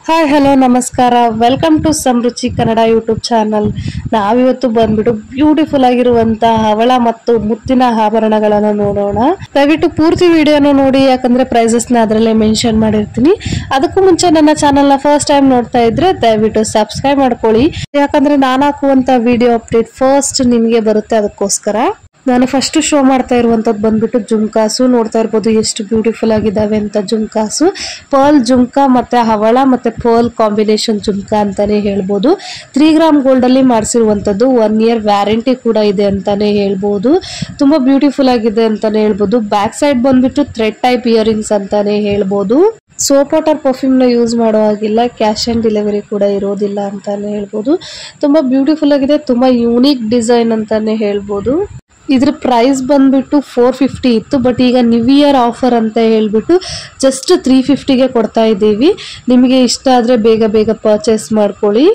Hi hello ನಮಸ್ಕಾರ welcome to Samruchi Kannada YouTube channel. ನಾವಿವತ್ತು ಬಂದ್ಬಿಟ್ಟು ಬ್ಯೂಟಿಫುಲ್ ಆಗಿರುವಂತಹ ಹವಳ ಮತ್ತು ಮುತ್ತಿನ ಆಭರಣಗಳನ್ನು ನೋಡೋಣ. ದಯವಿಟ್ಟು ಪೂರ್ತಿ ವಿಡಿಯೋನ ನೋಡಿ, ಯಾಕಂದ್ರೆ ಪ್ರೈಸಸ್ ನ ಅದರಲ್ಲೇ ಮೆನ್ಷನ್ ಮಾಡಿರ್ತೀನಿ. ಅದಕ್ಕೂ ಮುಂಚೆ ನನ್ನ ಚಾನಲ್ ನ ಫಸ್ಟ್ ಟೈಮ್ ನೋಡ್ತಾ ಇದ್ರೆ ದಯವಿಟ್ಟು ಸಬ್ಸ್ಕ್ರೈಬ್ ಮಾಡ್ಕೊಳ್ಳಿ, ಯಾಕಂದ್ರೆ ನಾನು ಹಾಕುವಂತ ವಿಡಿಯೋ ಅಪ್ಡೇಟ್ ಫಸ್ಟ್ ನಿಮಗೆ ಬರುತ್ತೆ. ಅದಕ್ಕೋಸ್ಕರ ನಾನು ಫಸ್ಟ್ ಶೋ ಮಾಡ್ತಾ ಇರುವಂತದ್ದು ಬಂದ್ಬಿಟ್ಟು ಜುಮ್ಕಾಸು. ನೋಡ್ತಾ ಇರ್ಬೋದು ಎಷ್ಟು ಬ್ಯೂಟಿಫುಲ್ ಆಗಿದಾವೆ ಅಂತ ಜುಮ್ಕಾಸು. ಪರ್ಲ್ ಜುಮ್ಕಾ ಮತ್ತೆ ಹವಳ ಮತ್ತೆ ಪರ್ಲ್ ಕಾಂಬಿನೇಷನ್ ಜುಮ್ಕಾ ಅಂತಾನೆ ಹೇಳ್ಬೋದು. 3 ಗ್ರಾಮ್ ಗೋಲ್ಡ್ ಅಲ್ಲಿ ಮಾಡಿಸಿರುವಂತದ್ದು. 1 ಇಯರ್ ವ್ಯಾರಂಟಿ ಕೂಡ ಇದೆ ಅಂತಾನೆ ಹೇಳ್ಬೋದು. ತುಂಬಾ ಬ್ಯೂಟಿಫುಲ್ ಆಗಿದೆ ಅಂತಾನೆ ಹೇಳ್ಬೋದು. ಬ್ಯಾಕ್ ಸೈಡ್ ಬಂದ್ಬಿಟ್ಟು ಥ್ರೆಡ್ ಟೈಪ್ ಇಯರಿಂಗ್ಸ್ ಅಂತಾನೆ ಹೇಳ್ಬೋದು. ಸೋಪ್ ವಾಟರ್ ಪರ್ಫ್ಯೂಮ್ ನ ಯೂಸ್ ಮಾಡೋ ಹಾಗಿಲ್ಲ, ಕ್ಯಾಶ್ ಆನ್ ಡೆಲಿವರಿ ಕೂಡ ಇರೋದಿಲ್ಲ ಅಂತಾನೆ ಹೇಳ್ಬೋದು. ತುಂಬಾ ಬ್ಯೂಟಿಫುಲ್ ಆಗಿದೆ, ತುಂಬಾ ಯೂನಿಕ್ ಡಿಸೈನ್ ಅಂತಾನೆ ಹೇಳ್ಬೋದು. ಇದ್ರ ಪ್ರೈಸ್ ಬಂದ್ಬಿಟ್ಟು 450 ಇತ್ತು, ಬಟ್ ಈಗ ನ್ಯೂ ಇಯರ್ ಆಫರ್ ಅಂತ ಹೇಳ್ಬಿಟ್ಟು ಜಸ್ಟ್ 350ಗೆ ಕೊಡ್ತಾ ಇದ್ದೀವಿ. ನಿಮಗೆ ಇಷ್ಟ ಆದ್ರೆ ಬೇಗ ಬೇಗ ಪರ್ಚೇಸ್ ಮಾಡ್ಕೊಳ್ಳಿ.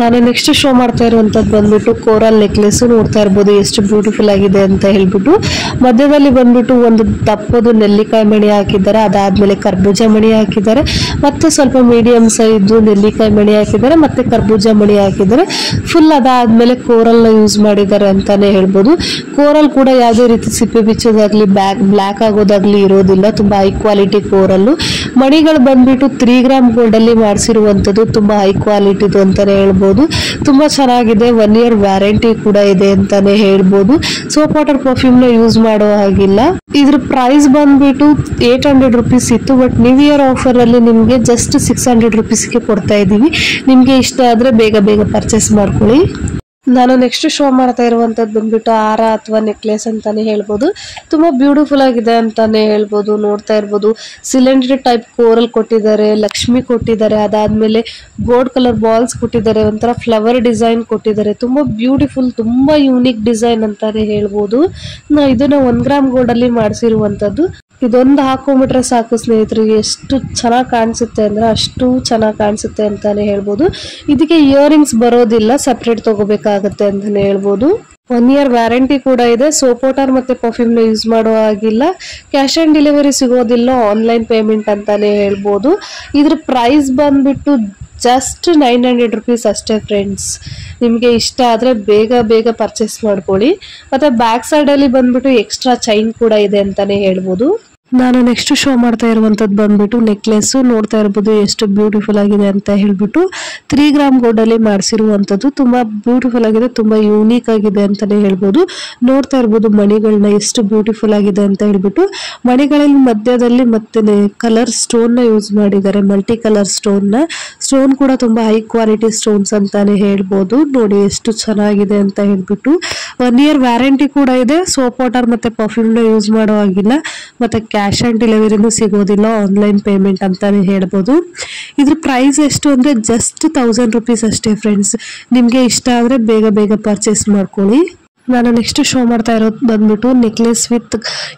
ನಾನು ನೆಕ್ಸ್ಟ್ ಶೋ ಮಾಡ್ತಾ ಇರುವಂತದ್ದು ಬಂದ್ಬಿಟ್ಟು ಕೋರಲ್ ನೆಕ್ಲೆಸ್. ನೋಡ್ತಾ ಇರ್ಬೋದು ಎಷ್ಟು ಬ್ಯೂಟಿಫುಲ್ ಆಗಿದೆ ಅಂತ ಹೇಳ್ಬಿಟ್ಟು. ಮಧ್ಯದಲ್ಲಿ ಬಂದ್ಬಿಟ್ಟು ಒಂದು ದಪ್ಪದು ನೆಲ್ಲಿಕಾಯಿ ಮಣಿ ಹಾಕಿದ್ದಾರೆ, ಅದಾದ್ಮೇಲೆ ಕರ್ಬೂಜ ಮಣಿ ಹಾಕಿದ್ದಾರೆ, ಮತ್ತೆ ಸ್ವಲ್ಪ ಮೀಡಿಯಂ ಸೈಜ್ ನೆಲ್ಲಿಕಾಯಿ ಮಣಿ ಹಾಕಿದ್ದಾರೆ, ಮತ್ತೆ ಕರ್ಬೂಜ ಮಣಿ ಹಾಕಿದ್ದಾರೆ. ಫುಲ್ ಅದಾದ್ಮೇಲೆ ಕೋರಲ್ ನ ಯೂಸ್ ಮಾಡಿದ್ದಾರೆ ಅಂತಾನೆ ಹೇಳ್ಬೋದು. ಕೋರಲ್ ಕೂಡ ಯಾವುದೇ ರೀತಿ ಸಿಪ್ಪೆ ಬಿಚ್ಚೋದಾಗ್ಲಿ ಬ್ಲಾಕ್ ಆಗೋದಾಗ್ಲಿ ಇರೋದಿಲ್ಲ. ತುಂಬಾ ಹೈ ಕ್ವಾಲಿಟಿ ಕೋರಲ್. ಮಣಿಗಳು ಬಂದ್ಬಿಟ್ಟು 3 ಗ್ರಾಮ್ ಗೋಲ್ಡ್ ಅಲ್ಲಿ ಮಾಡಿಸಿರುವಂತದ್ದು. ತುಂಬಾ ಹೈ ಕ್ವಾಲಿಟಿದು ಅಂತಾನೆ ಹೇಳ್ಬೋದು. ತುಂಬಾ ಚೆನ್ನಾಗಿದೆ. 1 ಇಯರ್ ವ್ಯಾರಂಟಿ ಕೂಡ ಇದೆ ಅಂತಾನೆ ಹೇಳ್ಬೋದು. ಸೋಪ್ ವಾಟರ್ ಪರ್ಫ್ಯೂಮ್ ನ ಯೂಸ್ ಮಾಡೋ ಹಾಗಿಲ್ಲ. ಇದ್ರ ಪ್ರೈಸ್ ಬಂದ್ಬಿಟ್ಟು 800 ರುಪೀಸ್ ಇತ್ತು, ಬಟ್ ನ್ಯೂ ಇಯರ್ ಆಫರ್ ಅಲ್ಲಿ ನಿಮ್ಗೆ ಜಸ್ಟ್ 600 ರುಪೀಸ್ಗೆ ಕೊಡ್ತಾ ಇದೀವಿ. ನಿಮ್ಗೆ ಇಷ್ಟ ಆದ್ರೆ ಬೇಗ ಬೇಗ ಪರ್ಚೇಸ್ ಮಾಡ್ಕೊಳ್ಳಿ. ನಾನು ನೆಕ್ಸ್ಟ್ ಶೋ ಮಾಡ್ತಾ ಇರುವಂತದ್ದು ಬಂದ್ಬಿಟ್ಟು ಹಾರ ಅಥವಾ ನೆಕ್ಲೆಸ್ ಅಂತಾನೆ ಹೇಳ್ಬೋದು. ತುಂಬಾ ಬ್ಯೂಟಿಫುಲ್ ಆಗಿದೆ ಅಂತಾನೆ ಹೇಳ್ಬೋದು. ನೋಡ್ತಾ ಇರ್ಬೋದು ಸಿಲಿಂಡರ್ ಟೈಪ್ ಕೋರಲ್ ಕೊಟ್ಟಿದ್ದಾರೆ, ಲಕ್ಷ್ಮಿ ಕೊಟ್ಟಿದ್ದಾರೆ, ಅದಾದ್ಮೇಲೆ ಗೋಲ್ಡ್ ಕಲರ್ ಬಾಲ್ಸ್ ಕೊಟ್ಟಿದ್ದಾರೆ, ಒಂಥರ ಫ್ಲವರ್ ಡಿಸೈನ್ ಕೊಟ್ಟಿದ್ದಾರೆ. ತುಂಬಾ ಬ್ಯೂಟಿಫುಲ್, ತುಂಬಾ ಯೂನಿಕ್ ಡಿಸೈನ್ ಅಂತಾನೆ ಹೇಳ್ಬೋದು. ಇದನ್ನ 1 ಗ್ರಾಮ್ ಗೋಲ್ಡ್ ಅಲ್ಲಿ ಮಾಡಿಸಿರುವಂತದ್ದು. ಇದೊಂದು ಹಾಕೊಂಡ್ಬಿಟ್ರೆ ಸಾಕು ಸ್ನೇಹಿತರಿಗೆ, ಎಷ್ಟು ಚೆನ್ನಾಗಿ ಕಾಣಿಸುತ್ತೆ ಅಂದ್ರೆ ಅಷ್ಟು ಚೆನ್ನಾಗಿ ಕಾಣಿಸುತ್ತೆ ಅಂತಾನೆ ಹೇಳ್ಬೋದು. ಇದಕ್ಕೆ ಇಯರಿಂಗ್ಸ್ ಬರೋದಿಲ್ಲ, ಸಪ್ರೇಟ್ ತಗೋಬೇಕಾಗತ್ತೆ ಅಂತಾನೆ ಹೇಳ್ಬೋದು. 1 ಇಯರ್ ವ್ಯಾರಂಟಿ ಕೂಡ ಇದೆ. ಸೋಪ್ ವಾಟರ್ ಮತ್ತೆ ಪರ್ಫ್ಯೂಮ್ ನ ಯೂಸ್ ಮಾಡೋ ಹಾಗಿಲ್ಲ, ಕ್ಯಾಶ್ ಆನ್ ಡೆಲಿವರಿ ಸಿಗೋದಿಲ್ಲ, ಆನ್ಲೈನ್ ಪೇಮೆಂಟ್ ಅಂತಾನೆ ಹೇಳ್ಬೋದು. ಇದ್ರ ಪ್ರೈಸ್ ಬಂದ್ಬಿಟ್ಟು ಜಸ್ಟ್ 900 ರುಪೀಸ್ ಅಷ್ಟೇ ಫ್ರೆಂಡ್ಸ್. ನಿಮಗೆ ಇಷ್ಟ ಆದರೆ ಬೇಗ ಬೇಗ ಪರ್ಚೇಸ್ ಮಾಡ್ಕೊಳ್ಳಿ. ಮತ್ತು ಬ್ಯಾಕ್ ಸೈಡಲ್ಲಿ ಬಂದ್ಬಿಟ್ಟು ಎಕ್ಸ್ಟ್ರಾ ಚೈನ್ ಕೂಡ ಇದೆ ಅಂತಲೇ ಹೇಳ್ಬೋದು. ನಾನು ನೆಕ್ಸ್ಟ್ ಶೋ ಮಾಡ್ತಾ ಇರುವಂತದ್ದು ಬಂದ್ಬಿಟ್ಟು ನೆಕ್ಲೆಸ್. ನೋಡ್ತಾ ಇರ್ಬೋದು ಎಷ್ಟು ಬ್ಯೂಟಿಫುಲ್ ಆಗಿದೆ ಅಂತ ಹೇಳ್ಬಿಟ್ಟು. 3 ಗ್ರಾಮ್ ಗೋಲ್ಡ್ ಅಲ್ಲಿ ಮಾಡಿಸಿರುವಂತದ್ದು. ತುಂಬಾ ಬ್ಯೂಟಿಫುಲ್ ಆಗಿದೆ, ತುಂಬಾ ಯೂನಿಕ್ ಆಗಿದೆ ಅಂತಾನೆ ಹೇಳ್ಬೋದು. ನೋಡ್ತಾ ಇರ್ಬೋದು ಮಣಿಗಳನ್ನ ಎಷ್ಟು ಬ್ಯೂಟಿಫುಲ್ ಆಗಿದೆ ಅಂತ ಹೇಳ್ಬಿಟ್ಟು. ಮಣಿಗಳಲ್ಲಿ ಮಧ್ಯದಲ್ಲಿ ಮತ್ತೆ ಕಲರ್ ಸ್ಟೋನ್ ನ ಯೂಸ್ ಮಾಡಿದ್ದಾರೆ, ಮಲ್ಟಿ ಕಲರ್ ಸ್ಟೋನ್ ಕೂಡ ತುಂಬಾ ಹೈ ಕ್ವಾಲಿಟಿ ಸ್ಟೋನ್ಸ್ ಅಂತಾನೆ ಹೇಳ್ಬೋದು. ನೋಡಿ ಎಷ್ಟು ಚೆನ್ನಾಗಿದೆ ಅಂತ ಹೇಳ್ಬಿಟ್ಟು. 1 ಇಯರ್ ವ್ಯಾರಂಟಿ ಕೂಡ ಇದೆ. ಸೋಪ್ ವಾಟರ್ ಮತ್ತೆ ಪರ್ಫ್ಯೂಮ್ ನ ಯೂಸ್ ಮಾಡೋ ಹಾಗಿಲ್ಲ, ಮತ್ತೆ ಕ್ಯಾಶ್ ಆನ್ ಡೆಲಿವರಿನೂ ಸಿಗೋದಿಲ್ಲ, ಆನ್ಲೈನ್ ಪೇಮೆಂಟ್ ಅಂತಾನೆ ಹೇಳ್ಬೋದು. ಇದ್ರ ಪ್ರೈಸ್ ಎಷ್ಟು ಅಂದ್ರೆ ಜಸ್ಟ್ 1000 ರುಪೀಸ್ ಅಷ್ಟೇ ಫ್ರೆಂಡ್ಸ್. ನಿಮ್ಗೆ ಇಷ್ಟ ಆದ್ರೆ ಬೇಗ ಬೇಗ ಪರ್ಚೇಸ್ ಮಾಡ್ಕೊಳ್ಳಿ. ನಾನು ನೆಕ್ಸ್ಟ್ ಶೋ ಮಾಡ್ತಾ ಇರೋದು ಬಂದ್ಬಿಟ್ಟು ನೆಕ್ಲೆಸ್ ವಿತ್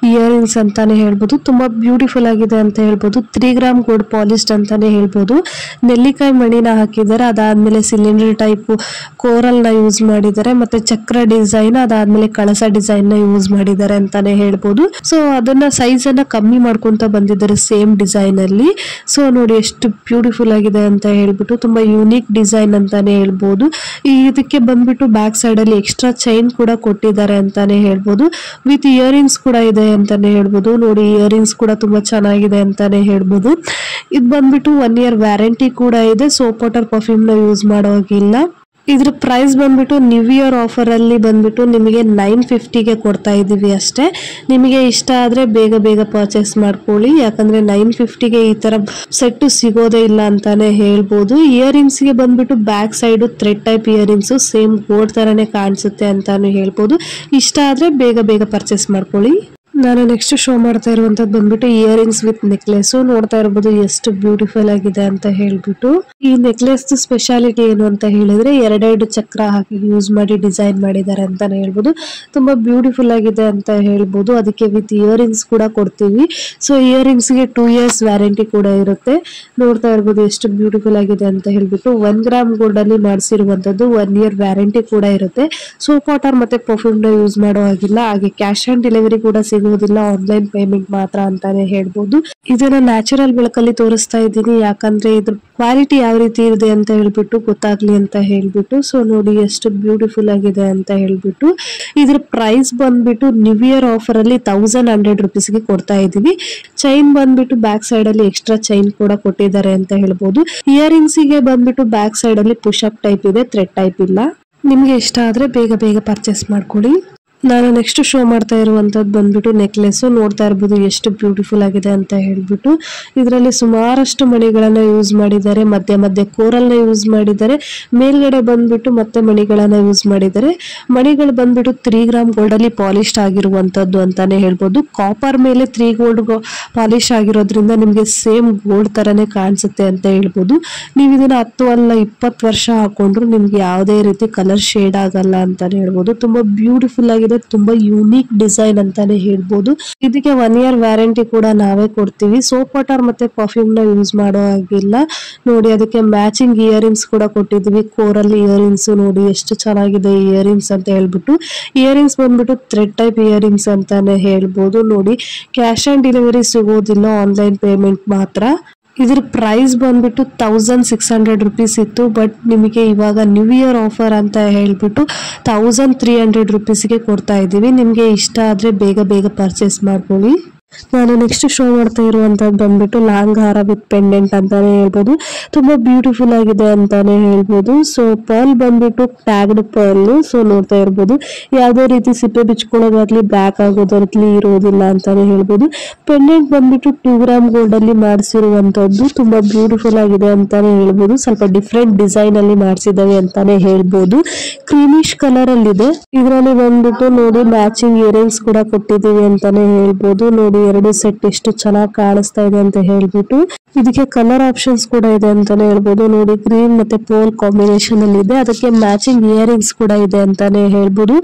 ಇಯರಿಂಗ್ಸ್ ಅಂತಾನೆ ಹೇಳ್ಬೋದು. ತುಂಬಾ ಬ್ಯೂಟಿಫುಲ್ ಆಗಿದೆ ಅಂತ ಹೇಳ್ಬೋದು. 3 ಗ್ರಾಮ್ ಗೋಲ್ಡ್ ಪಾಲಿಶ್ಡ್ ಅಂತಾನೆ ಹೇಳ್ಬೋದು. ನೆಲ್ಲಿಕಾಯಿ ಮಣಿನ ಹಾಕಿದ್ದಾರೆ, ಅದಾದ್ಮೇಲೆ ಸಿಲಿಂಡರ್ ಟೈಪ್ ಕೋರಲ್ ನ ಯೂಸ್ ಮಾಡಿದ್ದಾರೆ, ಮತ್ತೆ ಚಕ್ರ ಡಿಸೈನ್, ಅದಾದ್ಮೇಲೆ ಕಳಸ ಡಿಸೈನ್ ನ ಯೂಸ್ ಮಾಡಿದ್ದಾರೆ ಅಂತಾನೆ ಹೇಳ್ಬೋದು. ಸೊ ಅದನ್ನ ಸೈಜ್ ಅನ್ನ ಕಮ್ಮಿ ಮಾಡ್ಕೊಂತ ಬಂದಿದ್ದಾರೆ ಸೇಮ್ ಡಿಸೈನ್ ಅಲ್ಲಿ. ಸೊ ನೋಡಿ ಎಷ್ಟು ಬ್ಯೂಟಿಫುಲ್ ಆಗಿದೆ ಅಂತ ಹೇಳ್ಬಿಟ್ಟು. ತುಂಬಾ ಯೂನಿಕ್ ಡಿಸೈನ್ ಅಂತಾನೆ ಹೇಳ್ಬೋದು. ಇದಕ್ಕೆ ಬಂದ್ಬಿಟ್ಟು ಬ್ಯಾಕ್ ಸೈಡ್ ಅಲ್ಲಿ ಎಕ್ಸ್ಟ್ರಾ ಚೈನ್ ಕೂಡ ಕೊಟ್ಟಿದ್ದಾರೆ ಅಂತಾನೆ ಹೇಳ್ಬೋದು. ವಿತ್ ಇಯರಿಂಗ್ಸ್ ಕೂಡ ಇದೆ ಅಂತಾನೆ ಹೇಳ್ಬೋದು. ನೋಡಿ ಇಯರಿಂಗ್ಸ್ ಕೂಡ ತುಂಬಾ ಚೆನ್ನಾಗಿದೆ ಅಂತಾನೆ ಹೇಳ್ಬೋದು. ಇದು ಬಂದ್ಬಿಟ್ಟು 1 ಇಯರ್ ವ್ಯಾರಂಟಿ ಕೂಡ ಇದೆ. ಸೋಪ್ ವಾಟರ್ ಪರ್ಫ್ಯೂಮ್ ನ ಯೂಸ್ ಮಾಡೋ ಹಾಗಿಲ್ಲ. ಇದ್ರ ಪ್ರೈಸ್ ಬಂದ್ಬಿಟ್ಟು ನ್ಯೂ ಇಯರ್ ಆಫರ್ ಅಲ್ಲಿ ಬಂದ್ಬಿಟ್ಟು ನಿಮಗೆ 950ಗೆ ಕೊಡ್ತಾ ಇದೀವಿ ಅಷ್ಟೇ. ನಿಮಗೆ ಇಷ್ಟ ಆದ್ರೆ ಬೇಗ ಬೇಗ ಪರ್ಚೇಸ್ ಮಾಡ್ಕೊಳ್ಳಿ, ಯಾಕಂದ್ರೆ 950ಗೆ ಈ ತರ ಸೆಟ್ ಸಿಗೋದೇ ಇಲ್ಲ ಅಂತಾನೆ ಹೇಳ್ಬೋದು. ಇಯರಿಂಗ್ಸ್ ಗೆ ಬಂದ್ಬಿಟ್ಟು back side thread type earrings same gold ತರನೇ ಕಾಣಿಸುತ್ತೆ ಅಂತಾನು ಹೇಳ್ಬೋದು. ಇಷ್ಟ ಆದ್ರೆ ಬೇಗ ಬೇಗ ಪರ್ಚೇಸ್ ಮಾಡ್ಕೊಳ್ಳಿ. ನಾನು ನೆಕ್ಸ್ಟ್ ಶೋ ಮಾಡ್ತಾ ಇರುವಂತದ್ದು ಬಂದ್ಬಿಟ್ಟು ಇಯರಿಂಗ್ಸ್ ವಿತ್ ನೆಕ್ಲೆಸ್. ನೋಡ್ತಾ ಇರಬಹುದು ಎಷ್ಟು ಬ್ಯೂಟಿಫುಲ್ ಆಗಿದೆ ಅಂತ ಹೇಳ್ಬಿಟ್ಟು. ಈ ನೆಕ್ಲೆಸ್ ಸ್ಪೆಷಾಲಿಟಿ ಏನು ಅಂತ ಹೇಳಿದ್ರೆ 2 ಚಕ್ರ ಹಾಕಿ ಯೂಸ್ ಮಾಡಿ ಡಿಸೈನ್ ಮಾಡಿದ್ದಾರೆ ಅಂತಾನೆ ಹೇಳ್ಬೋದು. ತುಂಬಾ ಬ್ಯೂಟಿಫುಲ್ ಆಗಿದೆ ಅಂತ ಹೇಳ್ಬೋದು. ಅದಕ್ಕೆ ವಿತ್ ಇಯರಿಂಗ್ಸ್ ಕೂಡ ಕೊಡ್ತೀವಿ. ಸೊ ಇಯರಿಂಗ್ಸ್ ಗೆ 2 ಇಯರ್ಸ್ ವ್ಯಾರಂಟಿ ಕೂಡ ಇರುತ್ತೆ. ನೋಡ್ತಾ ಇರಬಹುದು ಎಷ್ಟು ಬ್ಯೂಟಿಫುಲ್ ಆಗಿದೆ ಅಂತ ಹೇಳ್ಬಿಟ್ಟು. 1 ಗ್ರಾಮ್ ಗೋಲ್ಡ್ ಅಲ್ಲಿ ಮಾಡಿಸಿರುವಂತದ್ದು. 1 ಇಯರ್ ವ್ಯಾರಂಟಿ ಕೂಡ ಇರುತ್ತೆ. ಸೋಪ್ ವಾಟರ್ ಮತ್ತೆ ಪರ್ಫ್ಯೂಮ್ ನ ಯೂಸ್ ಮಾಡೋ ಹಾಗಿಲ್ಲ, ಹಾಗೆ ಕ್ಯಾಶ್ ಆನ್ ಡೆಲಿವರಿ ಕೂಡ ಸಿಗೋದಿಲ್ಲ, ಆನ್ಲೈನ್ ಪೇಮೆಂಟ್ ಮಾತ್ರ ಅಂತಾನೆ ಹೇಳ್ಬೋದು. ಇದನ್ನ ನ್ಯಾಚುರಲ್ ಬೆಳಕಲ್ಲಿ ತೋರಿಸ್ತಾ ಇದ್ದೀನಿ, ಯಾಕಂದ್ರೆ ಇದ್ರ ಕ್ವಾಲಿಟಿ ಯಾವ ರೀತಿ ಇದೆ ಅಂತ ಹೇಳ್ಬಿಟ್ಟು ಗೊತ್ತಾಗ್ಲಿ ಅಂತ ಹೇಳ್ಬಿಟ್ಟು. ಸೊ ನೋಡಿ ಎಷ್ಟು ಬ್ಯೂಟಿಫುಲ್ ಆಗಿದೆ ಅಂತ ಹೇಳ್ಬಿಟ್ಟು. ಇದ್ರ ಪ್ರೈಸ್ ಬಂದ್ಬಿಟ್ಟು ನ್ಯೂ ಇಯರ್ ಆಫರ್ ಅಲ್ಲಿ 1100 rupeesಗೆ ಕೊಡ್ತಾ ಇದೀವಿ. ಚೈನ್ ಬಂದ್ಬಿಟ್ಟು ಬ್ಯಾಕ್ ಸೈಡ್ ಅಲ್ಲಿ ಎಕ್ಸ್ಟ್ರಾ ಚೈನ್ ಕೂಡ ಕೊಟ್ಟಿದ್ದಾರೆ ಅಂತ ಹೇಳ್ಬೋದು. ಇಯರಿಂಗ್ಸ್ ಗೆ ಬಂದ್ಬಿಟ್ಟು ಬ್ಯಾಕ್ ಸೈಡ್ ಅಲ್ಲಿ ಪುಷ್ ಅಪ್ ಟೈಪ್ ಇದೆ, ಥ್ರೆಡ್ ಟೈಪ್ ಇಲ್ಲ. ನಿಮ್ಗೆ ಇಷ್ಟ ಆದ್ರೆ ಬೇಗ ಪರ್ಚೇಸ್ ಮಾಡ್ಕೊಳ್ಳಿ. ನಾನು ನೆಕ್ಸ್ಟ್ ಶೋ ಮಾಡ್ತಾ ಇರುವಂತದ್ದು ಬಂದ್ಬಿಟ್ಟು ನೆಕ್ಲೆಸ್. ನೋಡ್ತಾ ಇರ್ಬೋದು ಎಷ್ಟು ಬ್ಯೂಟಿಫುಲ್ ಆಗಿದೆ ಅಂತ ಹೇಳ್ಬಿಟ್ಟು. ಇದರಲ್ಲಿ ಸುಮಾರಷ್ಟು ಮಣಿಗಳನ್ನ ಯೂಸ್ ಮಾಡಿದ್ದಾರೆ, ಮಧ್ಯ ಕೋರಲ್ ನ ಯೂಸ್ ಮಾಡಿದ್ದಾರೆ, ಮೇಲ್ಗಡೆ ಬಂದ್ಬಿಟ್ಟು ಮತ್ತೆ ಮಣಿಗಳನ್ನ ಯೂಸ್ ಮಾಡಿದ್ದಾರೆ. ಮಣಿಗಳು ಬಂದ್ಬಿಟ್ಟು 3 ಗ್ರಾಮ್ ಗೋಲ್ಡ್ ಅಲ್ಲಿ ಪಾಲಿಶ್ ಆಗಿರುವಂತದ್ದು ಅಂತಾನೆ ಹೇಳ್ಬೋದು. ಕಾಪರ್ ಮೇಲೆ 3 ಗೋಲ್ಡ್ ಪಾಲಿಶ್ ಆಗಿರೋದ್ರಿಂದ ನಿಮ್ಗೆ ಸೇಮ್ ಗೋಲ್ಡ್ ತರನೇ ಕಾಣಿಸುತ್ತೆ ಅಂತ ಹೇಳ್ಬೋದು. ನೀವು ಇದನ್ನ 10 ಅಲ್ಲ 20 ವರ್ಷ ಹಾಕೊಂಡ್ರು ನಿಮ್ಗೆ ಯಾವುದೇ ರೀತಿ ಕಲರ್ ಶೇಡ್ ಆಗಲ್ಲ ಅಂತಾನೆ ಹೇಳ್ಬೋದು. ತುಂಬಾ ಬ್ಯೂಟಿಫುಲ್ ಆಗಿದೆ, ತುಂಬಾ ಯೂನಿಕ್ ಡಿಸೈನ್ ಅಂತಾನೆ ಹೇಳ್ಬೋದು. ಇದಕ್ಕೆ 1 year ವ್ಯಾರಂಟಿ ಕೂಡ ನಾವೇ ಕೊಡ್ತೀವಿ. ಸೋಪ್ ವಾಟರ್ ಮತ್ತೆ ಪರ್ಫ್ಯೂಮ್ ನ ಯೂಸ್ ಮಾಡೋ ಹಾಗಿಲ್ಲ. ನೋಡಿ ಅದಕ್ಕೆ ಮ್ಯಾಚಿಂಗ್ ಇಯರಿಂಗ್ಸ್ ಕೂಡ ಕೊಟ್ಟಿದ್ವಿ, ಕೋರಲ್ ಇಯರಿಂಗ್ಸ್. ನೋಡಿ ಎಷ್ಟು ಚೆನ್ನಾಗಿದೆ ಇಯರಿಂಗ್ಸ್ ಅಂತ ಹೇಳ್ಬಿಟ್ಟು. ಇಯರಿಂಗ್ಸ್ ಬಂದ್ಬಿಟ್ಟು ಥ್ರೆಡ್ ಟೈಪ್ ಇಯರಿಂಗ್ಸ್ ಅಂತಾನೆ ಹೇಳ್ಬೋದು. ನೋಡಿ ಕ್ಯಾಶ್ ಆನ್ ಡೆಲಿವರಿ ಸಿಗೋದಿಲ್ಲ, ಆನ್ಲೈನ್ ಪೇಮೆಂಟ್ ಮಾತ್ರ. ಇದ್ರ ಪ್ರೈಸ್ ಬಂದ್ಬಿಟ್ಟು 1600 rupees ಇತ್ತು, ಬಟ್ ನಿಮಗೆ ಇವಾಗ ನ್ಯೂ ಇಯರ್ ಆಫರ್ ಅಂತ ಹೇಳ್ಬಿಟ್ಟು 1300 rupeesಗೆ ಕೊಡ್ತಾ ಇದೀವಿ. ನಿಮ್ಗೆ ಇಷ್ಟ ಆದ್ರೆ ಬೇಗ ಪರ್ಚೇಸ್ ಮಾಡ್ಕೊಳ್ಳಿ. ನಾನು ನೆಕ್ಸ್ಟ್ ಶೋ ಮಾಡ್ತಾ ಇರುವಂತದ್ದು ಬಂದ್ಬಿಟ್ಟು ಲಾಂಗ್ ಹಾರ ವಿತ್ ಪೆಂಡೆಂಟ್ ಅಂತಾನೆ ಹೇಳ್ಬೋದು. ತುಂಬಾ ಬ್ಯೂಟಿಫುಲ್ ಆಗಿದೆ ಅಂತಾನೆ ಹೇಳ್ಬೋದು. ಸೊ ಪರ್ಲ್ ಬಂದ್ಬಿಟ್ಟು ಟ್ಯಾಗ್ಡ್ ಪರ್ಲ್. ಸೊ ನೋಡ್ತಾ ಇರ್ಬೋದು ಯಾವುದೇ ರೀತಿ ಸಿಪ್ಪೆ ಬಿಚ್ಕೊಳ್ಳೋದಾಗ್ಲಿ ಬ್ಲ್ಯಾಕ್ ಆಗೋದಾಗ್ಲಿ ಇರೋದಿಲ್ಲ ಅಂತಾನೆ ಹೇಳ್ಬೋದು. ಪೆಂಡೆಂಟ್ ಬಂದ್ಬಿಟ್ಟು 2 ಗ್ರಾಮ್ ಗೋಲ್ಡ್ ಅಲ್ಲಿ ಮಾಡಿಸಿರುವಂತದ್ದು. ತುಂಬಾ ಬ್ಯೂಟಿಫುಲ್ ಆಗಿದೆ ಅಂತಾನೆ ಹೇಳ್ಬೋದು. ಸ್ವಲ್ಪ ಡಿಫ್ರೆಂಟ್ ಡಿಸೈನ್ ಅಲ್ಲಿ ಮಾಡಿಸಿದಾವೆ ಅಂತಾನೆ ಹೇಳ್ಬೋದು. ಕ್ರೀಮಿಶ್ ಕಲರ್ ಅಲ್ಲಿ ಇದೆ. ಇದರಲ್ಲಿ ಬಂದ್ಬಿಟ್ಟು ನೋಡಿ ಮ್ಯಾಚಿಂಗ್ ಇಯರಿಂಗ್ಸ್ ಕೂಡ ಕೊಟ್ಟಿದ್ದೀವಿ ಅಂತಾನೆ ಹೇಳ್ಬೋದು. ನೋಡಿ 2 ಸೆಟ್ ಎಷ್ಟು ಚೆನ್ನಾಗಿ ಕಾಣಿಸ್ತಾ ಇದೆ ಅಂತ ಹೇಳ್ಬಿಟ್ಟು. ಇದಕ್ಕೆ ಕಲರ್ ಆಪ್ಷನ್ಸ್ ಕೂಡ ಇದೆ ಅಂತಾನೆ ಹೇಳ್ಬೋದು. ನೋಡಿ ಗ್ರೀನ್ ಮತ್ತೆ ಪೋಲ್ ಕಾಂಬಿನೇಷನ್ ಅಲ್ಲಿ ಇದೆ, ಅದಕ್ಕೆ ಮ್ಯಾಚಿಂಗ್ ಇಯರಿಂಗ್ಸ್ ಕೂಡ ಇದೆ ಅಂತಾನೆ ಹೇಳ್ಬೋದು.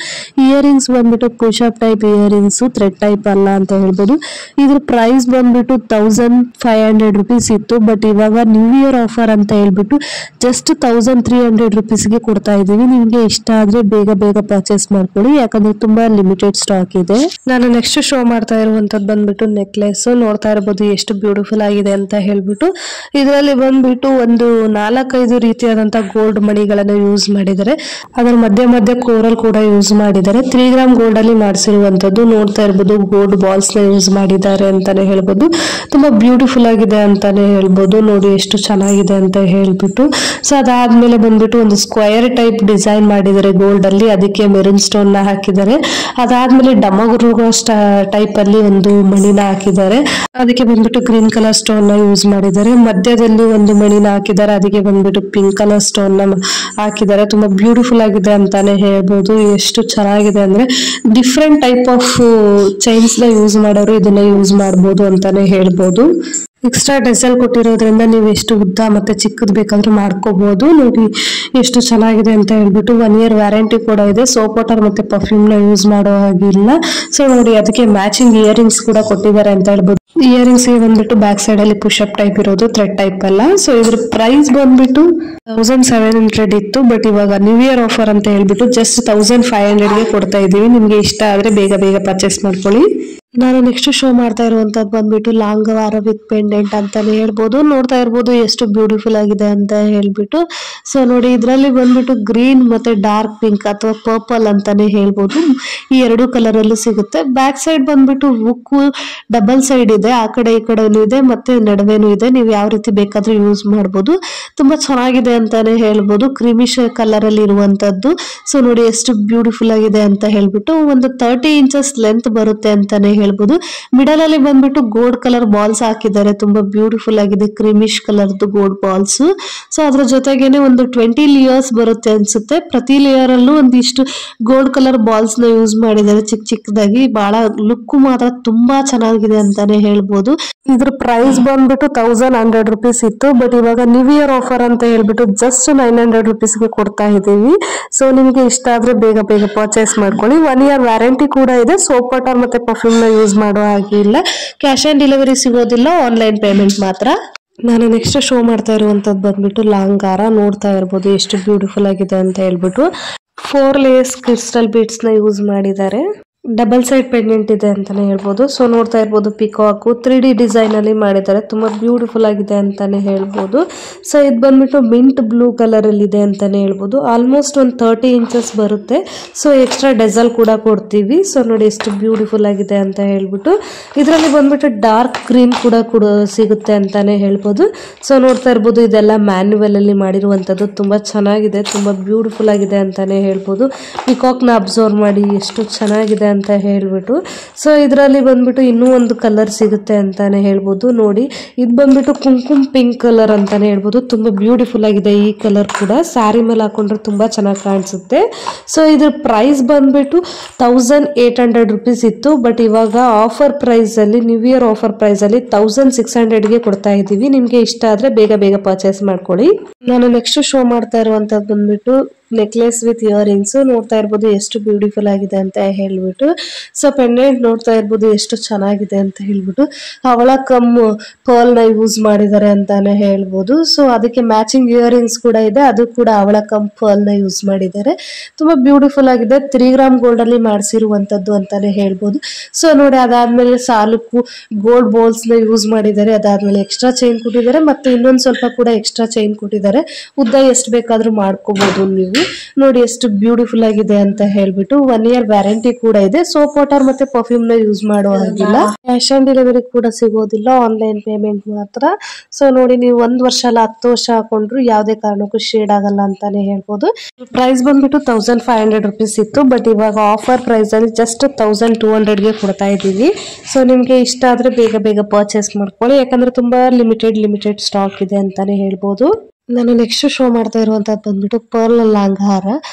ಇಯರಿಂಗ್ಸ್ ಬಂದ್ಬಿಟ್ಟು push up type earrings, thread type ಅಲ್ಲ ಅಂತ ಹೇಳ್ಬೋದು. ಇದ್ರ ಪ್ರೈಸ್ ಬಂದ್ಬಿಟ್ಟು 1500 rupees ಇತ್ತು, ಬಟ್ ಇವಾಗ ನ್ಯೂ ಇಯರ್ ಆಫರ್ ಅಂತ ಹೇಳ್ಬಿಟ್ಟು ಜಸ್ಟ್ 1300 rupeesಗೆ ಕೊಡ್ತಾ ಇದೀವಿ. ನಿಮ್ಗೆ ಇಷ್ಟ ಆದ್ರೆ ಬೇಗ ಪರ್ಚೇಸ್ ಮಾಡ್ಕೊಳ್ಳಿ, ಯಾಕಂದ್ರೆ ತುಂಬಾ ಲಿಮಿಟೆಡ್ ಸ್ಟಾಕ್ ಇದೆ. ನಾನು ನೆಕ್ಸ್ಟ್ ಶೋ ಮಾಡ್ತಾ ಇರುವಂತದ್ದು ಬಂದ್ಬಿಟ್ಟು ನೆಕ್ಲೆಸ್. ನೋಡ್ತಾ ಇರಬಹುದು ಎಷ್ಟು ಬ್ಯೂಟಿಫುಲ್ ಆಗಿದೆ ಅಂತ ಹೇಳ್ಬಿಟ್ಟು. ಇದರಲ್ಲಿ ಬಂದ್ಬಿಟ್ಟು ಒಂದು 4-5 ರೀತಿಯಾದಂತ ಗೋಲ್ಡ್ ಮಣಿಗಳನ್ನ ಯೂಸ್ ಮಾಡಿದ್ದಾರೆ. ಅದರ ಮಧ್ಯ ಕೋರಲ್ ಕೂಡ ಯೂಸ್ ಮಾಡಿದ್ದಾರೆ. 3 ಗ್ರಾಮ್ ಗೋಲ್ಡ್ ಅಲ್ಲಿ ಮಾಡಿಸಿರುವಂತದ್ದು. ನೋಡ್ತಾ ಇರಬಹುದು ಗೋಲ್ಡ್ ಬಾಲ್ಸ್ ನ ಯೂಸ್ ಮಾಡಿದ್ದಾರೆ ಅಂತಾನೆ ಹೇಳ್ಬೋದು. ತುಂಬಾ ಬ್ಯೂಟಿಫುಲ್ ಆಗಿದೆ ಅಂತಾನೆ ಹೇಳ್ಬೋದು. ನೋಡಿ ಎಷ್ಟು ಚೆನ್ನಾಗಿದೆ ಅಂತ ಹೇಳ್ಬಿಟ್ಟು. ಸೊ ಅದಾದ್ಮೇಲೆ ಬಂದ್ಬಿಟ್ಟು ಒಂದು ಸ್ಕ್ವಯರ್ ಟೈಪ್ ಡಿಸೈನ್ ಮಾಡಿದ್ದಾರೆ ಗೋಲ್ಡ್ ಅಲ್ಲಿ, ಅದಕ್ಕೆ ಮೆರೂನ್ ಸ್ಟೋನ್ ನ ಹಾಕಿದ್ದಾರೆ. ಅದಾದ್ಮೇಲೆ ಡಮರುಗೋ ಟೈಪ್ ಅಲ್ಲಿ ಒಂದು ಮಣಿನ ಹಾಕಿದ್ದಾರೆ, ಅದಕ್ಕೆ ಬಂದ್ಬಿಟ್ಟು ಗ್ರೀನ್ ಕಲರ್ ಸ್ಟೋನ್ ನ ಯೂಸ್ ಮಾಡಿದ್ದಾರೆ. ಮಧ್ಯದಲ್ಲಿ ಒಂದು ಮಣಿನ ಹಾಕಿದ್ದಾರೆ, ಅದಕ್ಕೆ ಬಂದ್ಬಿಟ್ಟು ಪಿಂಕ್ ಕಲರ್ ಸ್ಟೋನ್ ನ ಹಾಕಿದ್ದಾರೆ. ತುಂಬಾ ಬ್ಯೂಟಿಫುಲ್ ಆಗಿದೆ ಅಂತಾನೆ ಹೇಳ್ಬೋದು. ಎಷ್ಟು ಚೆನ್ನಾಗಿದೆ ಅಂದ್ರೆ ಡಿಫ್ರೆಂಟ್ ಟೈಪ್ ಆಫ್ ಚೈನ್ಸ್ ನ ಯೂಸ್ ಮಾಡೋರು ಇದನ್ನ ಯೂಸ್ ಮಾಡಬಹುದು ಅಂತಾನೆ ಹೇಳ್ಬೋದು. ಎಕ್ಸ್ಟ್ರಾ ಡೆಸಲ್ ಕೊಟ್ಟಿರೋದ್ರಿಂದ ನೀವು ಎಷ್ಟು ಉದ್ದ ಮತ್ತೆ ಚಿಕ್ಕದ್ ಬೇಕಾದ್ರೂ ಮಾಡ್ಕೋಬಹುದು. ನೋಡಿ ಎಷ್ಟು ಚೆನ್ನಾಗಿದೆ ಅಂತ ಹೇಳ್ಬಿಟ್ಟು. 1 year ವ್ಯಾರಂಟಿ ಕೂಡ ಇದೆ. ಸೋಪ್ ವಾಟರ್ ಮತ್ತೆ ಪರ್ಫ್ಯೂಮ್ ನ ಯೂಸ್ ಮಾಡೋ ಹಾಗಿಲ್ಲ. ಸೊ ನೋಡಿ ಅದಕ್ಕೆ ಮ್ಯಾಚಿಂಗ್ ಇಯರಿಂಗ್ಸ್ ಕೂಡ ಕೊಟ್ಟಿದ್ದಾರೆ ಅಂತ ಹೇಳ್ಬೋದು. ಇಯರಿಂಗ್ಸ್ ಬಂದ್ಬಿಟ್ಟು ಬ್ಯಾಕ್ ಸೈಡ್ ಅಲ್ಲಿ ಪುಷ್ ಅಪ್ ಟೈಪ್ ಇರೋದು, ಥ್ರೆಡ್ ಟೈಪ್ ಅಲ್ಲ. ಸೊ ಇದ್ರ ಪ್ರೈಸ್ ಬಂದ್ಬಿಟ್ಟು 1700 ಇತ್ತು, ಬಟ್ ಇವಾಗ ನ್ಯೂ ಇಯರ್ ಆಫರ್ ಅಂತ ಹೇಳ್ಬಿಟ್ಟು ಜಸ್ಟ್ 1500ಗೆ ಕೊಡ್ತಾ ಇದೀವಿ. ನಿಮ್ಗೆ ಇಷ್ಟ ಆದ್ರೆ ಬೇಗ ಪರ್ಚೇಸ್ ಮಾಡ್ಕೊಳ್ಳಿ. ನಾನು ನೆಕ್ಸ್ಟ್ ಶೋ ಮಾಡ್ತಾ ಇರುವಂತದ್ದು ಬಂದ್ಬಿಟ್ಟು ಲಾಂಗ್ ಹಾರ ವಿತ್ ಪೆಂಡೆಂಟ್ ಅಂತಾನೆ ಹೇಳ್ಬೋದು. ನೋಡ್ತಾ ಇರ್ಬೋದು ಎಷ್ಟು ಬ್ಯೂಟಿಫುಲ್ ಆಗಿದೆ ಅಂತ ಹೇಳ್ಬಿಟ್ಟು. ಸೊ ನೋಡಿ ಇದರಲ್ಲಿ ಬಂದ್ಬಿಟ್ಟು ಗ್ರೀನ್ ಮತ್ತೆ ಡಾರ್ಕ್ ಪಿಂಕ್ ಅಥವಾ ಪರ್ಪಲ್ ಅಂತಾನೆ ಹೇಳ್ಬೋದು. ಈ 2 ಕಲರ್ ಅಲ್ಲೂ ಸಿಗುತ್ತೆ. ಬ್ಯಾಕ್ ಸೈಡ್ ಬಂದ್ಬಿಟ್ಟು ಹುಕ್ಕು ಡಬಲ್ ಸೈಡ್ ಇದೆ, ಆ ಕಡೆ ಈ ಕಡೆನೂ ಇದೆ ಮತ್ತೆ ನಡುವೆನೂ ಇದೆ. ನೀವು ಯಾವ ರೀತಿ ಬೇಕಾದ್ರೂ ಯೂಸ್ ಮಾಡ್ಬೋದು. ತುಂಬಾ ಚೆನ್ನಾಗಿದೆ ಅಂತಾನೆ ಹೇಳ್ಬೋದು. ಕ್ರೀಮಿಶ್ ಕಲರ್ ಅಲ್ಲಿ ಇರುವಂತದ್ದು. ಸೊ ನೋಡಿ ಎಷ್ಟು ಬ್ಯೂಟಿಫುಲ್ ಆಗಿದೆ ಅಂತ ಹೇಳ್ಬಿಟ್ಟು. ಒಂದು 30 inches ಲೆಂತ್ ಬರುತ್ತೆ ಅಂತಾನೆ ಹೇಳ್ಬೋದು. ಮಿಡಲ್ ಅಲ್ಲಿ ಬಂದ್ಬಿಟ್ಟು ಗೋಲ್ಡ್ ಕಲರ್ ಬಾಲ್ಸ್ ಹಾಕಿದ್ದಾರೆ. ತುಂಬಾ ಬ್ಯೂಟಿಫುಲ್ ಆಗಿದೆ, ಕ್ರೀಮಿಶ್ ಕಲರ್ದು ಗೋಲ್ಡ್ ಬಾಲ್ಸ್. ಸೊ ಅದ್ರ ಜೊತೆಗೇನೆ ಒಂದು 20 ಲೇಯರ್ಸ್ ಬರುತ್ತೆ ಅನ್ಸುತ್ತೆ. ಪ್ರತಿ ಲೇಯರ್ ಅಲ್ಲೂ ಒಂದಿಷ್ಟು ಗೋಲ್ಡ್ ಕಲರ್ ಬಾಲ್ಸ್ ನ ಯೂಸ್ ಮಾಡಿದ್ದಾರೆ ಚಿಕ್ಕದಾಗಿ. ಬಹಳ ಲುಕ್ ಮಾತ್ರ ತುಂಬಾ ಚೆನ್ನಾಗಿದೆ ಅಂತಾನೆ ಹೇಳ್ಬೋದು. ಇದ್ರ ಪ್ರೈಸ್ ಬಂದ್ಬಿಟ್ಟು 1100 rupees ಇತ್ತು, ಬಟ್ ಇವಾಗ ನ್ಯೂ ಇಯರ್ ಆಫರ್ ಅಂತ ಹೇಳ್ಬಿಟ್ಟು ಜಸ್ಟ್ 900 rupeesಗೆ ಕೊಡ್ತಾ ಇದೀವಿ. ಸೊ ನಿಮ್ಗೆ ಇಷ್ಟ ಆದ್ರೆ ಬೇಗ ಪರ್ಚೇಸ್ ಮಾಡ್ಕೊಳ್ಳಿ. 1 year ವ್ಯಾರಂಟಿ ಕೂಡ ಇದೆ. ಸೋಪ್ ವಾಟರ್ ಮತ್ತೆ ಪರ್ಫ್ಯೂಮ್ ನ ಯೂಸ್ ಮಾಡೋ ಹಾಗೆ ಇಲ್ಲ. ಕ್ಯಾಶ್ ಆನ್ ಡೆಲಿವರಿ ಸಿಗೋದಿಲ್ಲ, ಆನ್ಲೈನ್ ಪೇಮೆಂಟ್ ಮಾತ್ರ. ನಾನು ನೆಕ್ಸ್ಟ್ ಶೋ ಮಾಡ್ತಾ ಇರುವಂತದ್ದು ಬಂದ್ಬಿಟ್ಟು ಲಾಂಗ್ ಹಾರ. ನೋಡ್ತಾ ಇರ್ಬೋದು ಎಷ್ಟು ಬ್ಯೂಟಿಫುಲ್ ಆಗಿದೆ ಅಂತ ಹೇಳ್ಬಿಟ್ಟು. 4 ಲೇಯರ್ಸ್ ಕ್ರಿಸ್ಟಲ್ ಬೀಡ್ಸ್ ನ ಯೂಸ್ ಮಾಡಿದ್ದಾರೆ. ಡಬಲ್ ಸೈಡ್ ಪೆಂಡೆಂಟ್ ಇದೆ ಅಂತಾನೆ ಹೇಳ್ಬೋದು. ಸೊ ನೋಡ್ತಾ ಇರ್ಬೋದು ಪಿಕಾಕು 3D ಡಿಸೈನ್ ಅಲ್ಲಿ ಮಾಡಿದ್ದಾರೆ, ತುಂಬಾ ಬ್ಯೂಟಿಫುಲ್ ಆಗಿದೆ ಅಂತಾನೆ ಹೇಳ್ಬೋದು. ಸೊ ಇದು ಬಂದ್ಬಿಟ್ಟು ಮಿಂಟ್ ಬ್ಲೂ ಕಲರ್ ಅಲ್ಲಿ ಇದೆ ಅಂತಾನೆ ಹೇಳ್ಬೋದು. ಆಲ್ಮೋಸ್ಟ್ ಒಂದು 30 ಇಂಚಸ್ ಬರುತ್ತೆ. ಸೊ ಎಕ್ಸ್ಟ್ರಾ ಡೆಸಲ್ ಕೂಡ ಕೊಡ್ತೀವಿ. ಸೊ ನೋಡಿ ಎಷ್ಟು ಬ್ಯೂಟಿಫುಲ್ ಆಗಿದೆ ಅಂತ ಹೇಳ್ಬಿಟ್ಟು. ಇದರಲ್ಲಿ ಬಂದ್ಬಿಟ್ಟು ಡಾರ್ಕ್ ಗ್ರೀನ್ ಕೂಡ ಸಿಗುತ್ತೆ ಅಂತಾನೆ ಹೇಳ್ಬೋದು. ಸೊ ನೋಡ್ತಾ ಇರ್ಬೋದು ಇದೆಲ್ಲ ಮ್ಯಾನ್ಯುವಲ್ ಅಲ್ಲಿ ಮಾಡಿರುವಂತದ್ದು, ತುಂಬಾ ಚೆನ್ನಾಗಿದೆ, ತುಂಬಾ ಬ್ಯೂಟಿಫುಲ್ ಆಗಿದೆ ಅಂತಾನೆ ಹೇಳ್ಬೋದು. ಪಿಕಾಕ್ ನ ಅಬ್ಸರ್ವ್ ಮಾಡಿ ಎಷ್ಟು ಚೆನ್ನಾಗಿದೆ ಅಂತ ಹೇಳ್ಬಿಟ್ಟು. ಸೊ ಇದರಲ್ಲಿ ಬಂದ್ಬಿಟ್ಟು ಇನ್ನೂ ಒಂದು ಕಲರ್ ಸಿಗುತ್ತೆ ಅಂತಾನೆ ಹೇಳ್ಬೋದು. ನೋಡಿ ಇದು ಬಂದ್ಬಿಟ್ಟು ಕುಂಕುಮ್ ಪಿಂಕ್ ಕಲರ್ ಅಂತಾನೆ ಹೇಳ್ಬೋದು. ತುಂಬಾ ಬ್ಯೂಟಿಫುಲ್ ಆಗಿದೆ ಈ ಕಲರ್ ಕೂಡ. ಸ್ಯಾರಿ ಮೇಲೆ ಹಾಕೊಂಡ್ರೆ ತುಂಬಾ ಚೆನ್ನಾಗಿ ಕಾಣಿಸುತ್ತೆ. ಸೊ ಇದ್ರ ಪ್ರೈಸ್ ಬಂದ್ಬಿಟ್ಟು 1800 ರೂಪೀಸ್ ಇತ್ತು. ಬಟ್ ಇವಾಗ ಆಫರ್ ಪ್ರೈಸ್ ಅಲ್ಲಿ, ನ್ಯೂ ಇಯರ್ ಆಫರ್ ಪ್ರೈಸ್ ಅಲ್ಲಿ 1600ಗೆ ಕೊಡ್ತಾ ಇದ್ದೀವಿ. ನಿಮ್ಗೆ ಇಷ್ಟ ಆದ್ರೆ ಬೇಗ ಬೇಗ ಪರ್ಚೇಸ್ ಮಾಡ್ಕೊಳ್ಳಿ. ನಾನು ನೆಕ್ಸ್ಟ್ ಶೋ ಮಾಡ್ತಾ ಇರುವಂತದ್ದು ಬಂದ್ಬಿಟ್ಟು ನೆಕ್ಲೆಸ್ ವಿತ್ ಇಯರಿಂಗ್ಸ್. ನೋಡ್ತಾ ಇರ್ಬೋದು ಎಷ್ಟು ಬ್ಯೂಟಿಫುಲ್ ಆಗಿದೆ ಅಂತ ಹೇಳ್ಬಿಟ್ಟು. ಸೊ ಪೆಂಡೆಂಟ್ ನೋಡ್ತಾ ಇರ್ಬೋದು ಎಷ್ಟು ಚೆನ್ನಾಗಿದೆ ಅಂತ ಹೇಳ್ಬಿಟ್ಟು. ಹವಳ ಕಮ್ ಪರ್ಲ್ ನ ಯೂಸ್ ಮಾಡಿದ್ದಾರೆ ಅಂತಾನೆ ಹೇಳ್ಬೋದು. ಸೊ ಅದಕ್ಕೆ ಮ್ಯಾಚಿಂಗ್ ಇಯರಿಂಗ್ಸ್ ಕೂಡ ಇದೆ, ಅದು ಕೂಡ ಹವಳ ಕಮ್ ಪರ್ಲ್ ನ ಯೂಸ್ ಮಾಡಿದ್ದಾರೆ. ತುಂಬಾ ಬ್ಯೂಟಿಫುಲ್ ಆಗಿದೆ. 3 ಗ್ರಾಮ್ ಗೋಲ್ಡ್ ಅಲ್ಲಿ ಮಾಡಿಸಿರುವಂತದ್ದು ಅಂತಾನೆ ಹೇಳ್ಬೋದು. ಸೊ ನೋಡಿ ಅದಾದ್ಮೇಲೆ ಸಾಲಕ್ಕೂ ಗೋಲ್ಡ್ ಬಾಲ್ಸ್ ನ ಯೂಸ್ ಮಾಡಿದ್ದಾರೆ. ಅದಾದ್ಮೇಲೆ ಎಕ್ಸ್ಟ್ರಾ ಚೈನ್ ಕೊಟ್ಟಿದ್ದಾರೆ, ಮತ್ತೆ ಇನ್ನೊಂದ್ ಸ್ವಲ್ಪ ಕೂಡ ಎಕ್ಸ್ಟ್ರಾ ಚೈನ್ ಕೊಟ್ಟಿದ್ದಾರೆ. ಉದ್ದ ಎಷ್ಟು ಬೇಕಾದ್ರೂ ಮಾಡ್ಕೋಬಹುದು ನೀವು. ನೋಡಿ ಎಷ್ಟು ಬ್ಯೂಟಿಫುಲ್ ಆಗಿದೆ ಅಂತ ಹೇಳ್ಬಿಟ್ಟು. 1 ಇಯರ್ ವ್ಯಾರಂಟಿ ಕೂಡ ಇದೆ. ಸೋಪ್ ವಾಟರ್ ಮತ್ತೆ ಪರ್ಫ್ಯೂಮ್ ನ ಯೂಸ್ ಮಾಡೋ ಹಾಗಿಲ್ಲ. ಕ್ಯಾಶ್ ಆನ್ ಡೆಲಿವರಿ ಕೂಡ ಸಿಗೋದಿಲ್ಲ, ಆನ್ಲೈನ್ ಪೇಮೆಂಟ್ ಮಾತ್ರ. ಸೊ ನೋಡಿ ನೀವು 1 ವರ್ಷ ಅಲ್ಲ 10 ವರ್ಷ ಹಾಕೊಂಡ್ರು ಯಾವುದೇ ಕಾರಣಕ್ಕೂ ಶೇಡ್ ಆಗಲ್ಲ ಅಂತಾನೆ ಹೇಳ್ಬೋದು. ಪ್ರೈಸ್ ಬಂದ್ಬಿಟ್ಟು 1500 ರೂಪೀಸ್ ಇತ್ತು. ಬಟ್ ಇವಾಗ ಆಫರ್ ಪ್ರೈಸ್ ಅಲ್ಲಿ ಜಸ್ಟ್ 1200ಗೆ ಕೊಡ್ತಾ ಇದ್ದೀವಿ. ಸೊ ನಿಮ್ಗೆ ಇಷ್ಟ ಆದ್ರೆ ಬೇಗ ಬೇಗ ಪರ್ಚೇಸ್ ಮಾಡ್ಕೊಳ್ಳಿ, ಯಾಕಂದ್ರೆ ತುಂಬಾ ಲಿಮಿಟೆಡ್ ಸ್ಟಾಕ್ ಇದೆ ಅಂತಾನೆ ಹೇಳ್ಬೋದು. ನಾನು ನೆಕ್ಸ್ಟ್ ಶೋ ಮಾಡ್ತಾ ಇರುವಂತದ್ದು ಬಂದ್ಬಿಟ್ಟು ಪರ್ಲ್ ಲಾಂಗ್ ಹಾರ.